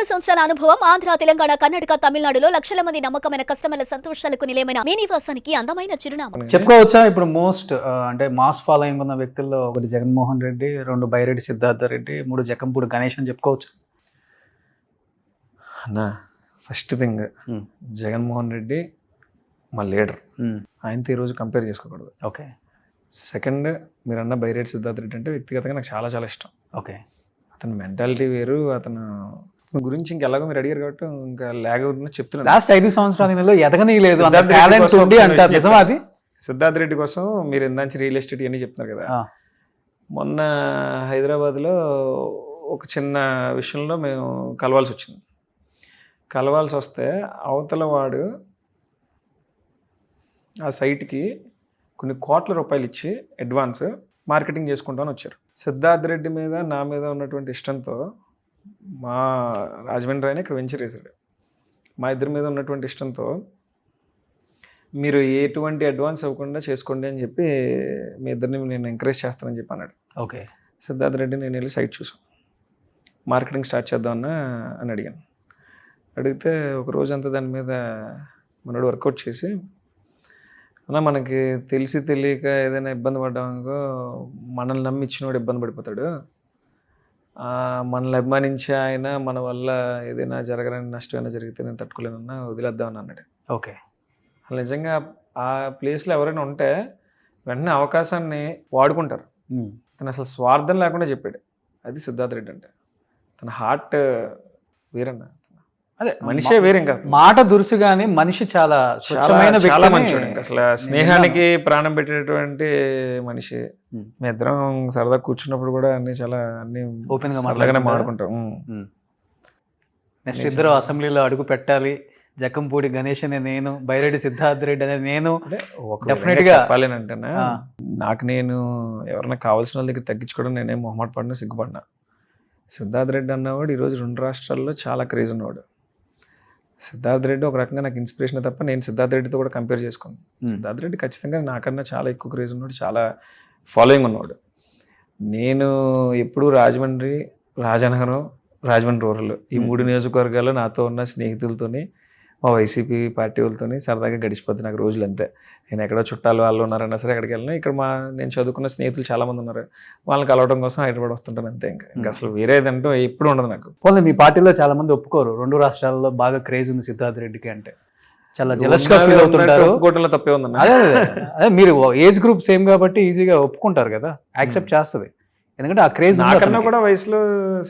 15 సంవత్సరాల అనుభవం ఆంధ్ర, తెలంగాణ, కర్ణాటక, తమిళనాడులో లక్షల మంది నమ్మకమైన కస్టమర్ల సంతోషాలకు నిలయమైన మీ నివాసానికి అందమైన చిరునామా. చెప్పుకోవచ్చా ఇప్పుడు మోస్ట్ అంటే మాస్ ఫాలోయింగ్ ఉన్న వ్యక్తుల్లో ఒకటి జగన్మోహన్ రెడ్డి, 2 బైరెడ్డి సిద్ధార్థ రెడ్డి, 3 జక్కంపూడి గణేష్ అని చెప్పుకోవచ్చు అన్నా. ఫస్ట్ థింగ్ జగన్మోహన్ రెడ్డి మా లీడర్, ఆయనతో ఈరోజు కంపేర్ చేసుకోకూడదు. ఓకే. సెకండ్ మీరన్న బైరెడ్డి సిద్ధార్థ రెడ్డి అంటే వ్యక్తిగతంగా నాకు చాలా చాలా ఇష్టం. ఓకే. అతని మెంటాలిటీ వేరు, అతని గురించి ఇంకెలాగో మీరు అడిగారు కాబట్టి ఇంకా లాగ్ అవుతుందో చెప్తున్నాను. లాస్ట్ 5 సంవత్సరాలలో ఎదగనీ లేదు, సిద్ధార్థ రెడ్డి కోసం మీరు ఇందాంచి రియల్ ఎస్టేట్ ఇవన్నీ చెప్తున్నారు కదా. మొన్న హైదరాబాద్లో ఒక చిన్న విషయంలో మేము కలవాల్సి వచ్చింది. కలవాల్సి వస్తే అవతల వాడు ఆ సైట్కి కొన్ని కోట్ల రూపాయలు ఇచ్చి అడ్వాన్స్ మార్కెటింగ్ చేసుకుంటామని వచ్చారు. సిద్ధార్థ రెడ్డి మీద నా మీద ఉన్నటువంటి ఇష్టంతో మా రాజమండ్రి ఆయన ఇక్కడ వెంచర్ వేశాడు. మా ఇద్దరి మీద ఉన్నటువంటి ఇష్టంతో మీరు ఎటువంటి అడ్వాన్స్ ఇవ్వకుండా చేసుకోండి అని చెప్పి మీ ఇద్దరిని నేను ఎంకరేజ్ చేస్తానని చెప్పి అన్నాడు. ఓకే. సిద్ధార్థ రెడ్డి నేను వెళ్ళి సైట్ చూసాం, మార్కెటింగ్ స్టార్ట్ చేద్దామన్నా అని అడిగాను. అడిగితే ఒక రోజంతా దాని మీద మనోడు వర్కౌట్ చేసి, అన్నా మనకి తెలిసి తెలియక ఏదైనా ఇబ్బంది పడ్డామనుకో మనల్ని నమ్మి ఇచ్చినోడు ఇబ్బంది పడిపోతాడు, మనల్ని అభిమానించి ఆయన మన వల్ల ఏదైనా జరగని నష్టం అయినా జరిగితే నేను తట్టుకోలేనన్నా వదిలేద్దామని అన్నాడు. ఓకే. నిజంగా ఆ ప్లేస్లో ఎవరైనా ఉంటే వెంటనే అవకాశాన్ని వాడుకుంటారు. తను అసలు స్వార్థం లేకుండా చెప్పాడు. అది సిద్ధార్థ రెడ్డి అంటే. తన హార్ట్ వేరన్నా, అదే మనిషే వేరే. ఇంకా మాట దురుసు కానీ మనిషి చాలా స్వచ్ఛమైన చాలా మంచివాడు. ఇంకా అసలు స్నేహానికి ప్రాణం పెట్టేటువంటి మనిషి. మీ ఇద్దరం సరదా కూర్చున్నప్పుడు కూడా అన్ని ఓపెన్ గా మాట్లాడుకుంటాం. నెక్స్ట్ ఇద్దరు అసెంబ్లీలో అడుగు పెట్టాలి. జక్కంపూడి గణేష్ అనే నేను, బైరెడ్డి సిద్ధార్థ రెడ్డి అనే నేను. డెఫినెట్ గా చెప్పాలేనంటేనా, నాకు నేను ఎవరైనా కావాల్సిన వాళ్ళ దగ్గర తగ్గించుకోవడం నేనేం మొహమాట పడినా సిగ్గుపడినా. సిద్ధార్థ రెడ్డి అన్నవాడు ఈరోజు 2 రాష్ట్రాల్లో చాలా క్రేజ్ ఉన్నవాడు. సిద్ధార్థ రెడ్డి ఒక రకంగా నాకు ఇన్స్పిరేషన్ తప్ప నేను సిద్ధార్థ రెడ్డితో కూడా కంపేర్ చేసుకోను. సిద్ధార్థ రెడ్డి ఖచ్చితంగా నాకన్నా చాలా ఎక్కువ క్రేజ్ ఉన్నాడు, చాలా ఫాలోయింగ్ ఉన్నవాడు. నేను ఎప్పుడు రాజమండ్రి, రాజనగరం, రాజమండ్రి రూరల్ ఈ 3 నియోజకవర్గాల్లో నాతో ఉన్న స్నేహితులతోని, మా వైసీపీ పార్టీ వాళ్ళతోని సరదాగా గడిచిపోద్ది నాకు రోజులు. అంతే. నేను ఎక్కడో చుట్టాలు వాళ్ళు ఉన్నారన్నా సరే ఎక్కడికి వెళ్ళినా, ఇక్కడ నేను చదువుకున్న స్నేహితులు చాలామంది ఉన్నారు, వాళ్ళని కలవడం కోసం హైదరాబాద్ వస్తుంటాను అంతే. ఇంకా అసలు వేరేదంటూ ఎప్పుడు ఉండదు నాకు. పోనీ మీ పార్టీలో చాలా మంది ఒప్పుకోరు 2 రాష్ట్రాల్లో బాగా క్రేజ్ ఉంది సిద్ధార్థ రెడ్డికి అంటే, చాలా జెలస్ గా ఫీల్ అవుతుంటారు. కోటలో తప్పే ఉందన్న. అదే మీరు ఏజ్ గ్రూప్ సేమ్ కాబట్టి ఈజీగా ఒప్పుకుంటారు కదా, యాక్సెప్ట్ చేస్తుంది. ఎందుకంటే ఆ క్రేజ్ నాకన్నా కూడా వయసులో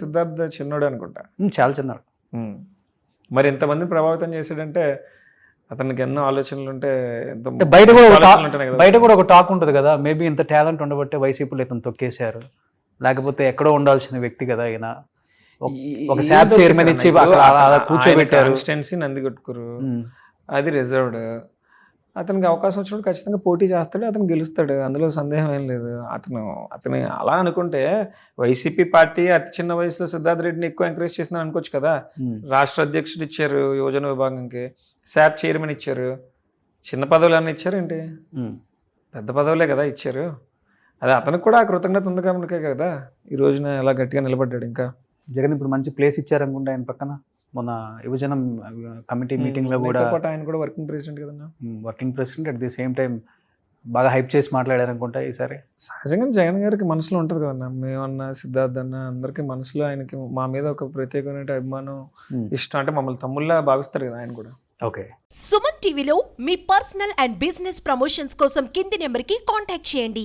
సిద్ధార్థ చిన్నోడు అనుకుంటా, చాలా చిన్నాడు. మరి ఎంతమందిని ప్రభావితం చేశాడంటే అతనికి ఎన్నో ఆలోచనలు ఉంటే, బయట కూడా ఒక టాక్ ఉంటుంది కదా, మేబీ ఇంత టాలెంట్ ఉండబట్టే వైసీపీలో ఇతను తొక్కేశారు, లేకపోతే ఎక్కడో ఉండాల్సిన వ్యక్తి కదా ఈయన, ఒక శాప్ చైర్మన్ ఇచ్చి కూర్చోబెట్టారు. కాన్స్టిట్యుయెన్సీ నందికొట్కూరు, అది రిజర్వ్డ్. అతనికి అవకాశం వచ్చినప్పుడు ఖచ్చితంగా పోటీ చేస్తాడు, అతను గెలుస్తాడు, అందులో సందేహం ఏం లేదు. అతను అలా అనుకుంటే వైసీపీ పార్టీ అతి చిన్న వయసులో సిద్ధార్థ రెడ్డిని ఎక్కువ ఎంకరేజ్ చేసిందని అనుకోవచ్చు కదా. రాష్ట్ర అధ్యక్షుడు ఇచ్చారు, యువజన విభాగంకి శాప్ చైర్మన్ ఇచ్చారు, చిన్న పదవులు అన్నీ ఇచ్చారు ఏంటి, పెద్ద పదవులే కదా ఇచ్చారు. అది అతనికి కూడా ఆ కృతజ్ఞత ఉంది కాబట్టి కదా ఈ రోజున ఎలా గట్టిగా నిలబడ్డాడు. ఇంకా జగన్ ఇప్పుడు మంచి ప్లేస్ ఇచ్చారనుకుంటే ఆయన పక్కన, మొన్న యువజన కమిటీ మీటింగ్ లో కూడా ఆయన కూడా వర్కింగ్ ప్రెసిడెంట్ కదన్నా, working president. At the same time బాగా హైప్ చేసి మాట్లాడారనుకుంటా ఈసారి. సహజంగా జగన్ గారికి మనసులో ఉంటుంది కదన్నా, మేమన్నా సిద్ధార్థ్ అన్న అందరికీ మనసులో ఆయనకి మా మీద ఒక ప్రత్యేకమైన అభిమానం, ఇష్టం. అంటే మమ్మల్ని తమ్ముళ్ళ భావిస్తారు కదా ఆయన కూడా. ఓకే. సుమన్ టీవీలో మీ పర్సనల్ అండ్ బిజినెస్ ప్రమోషన్స్ కోసం కింది నెంబర్కి కాంటాక్ట్ చేయండి.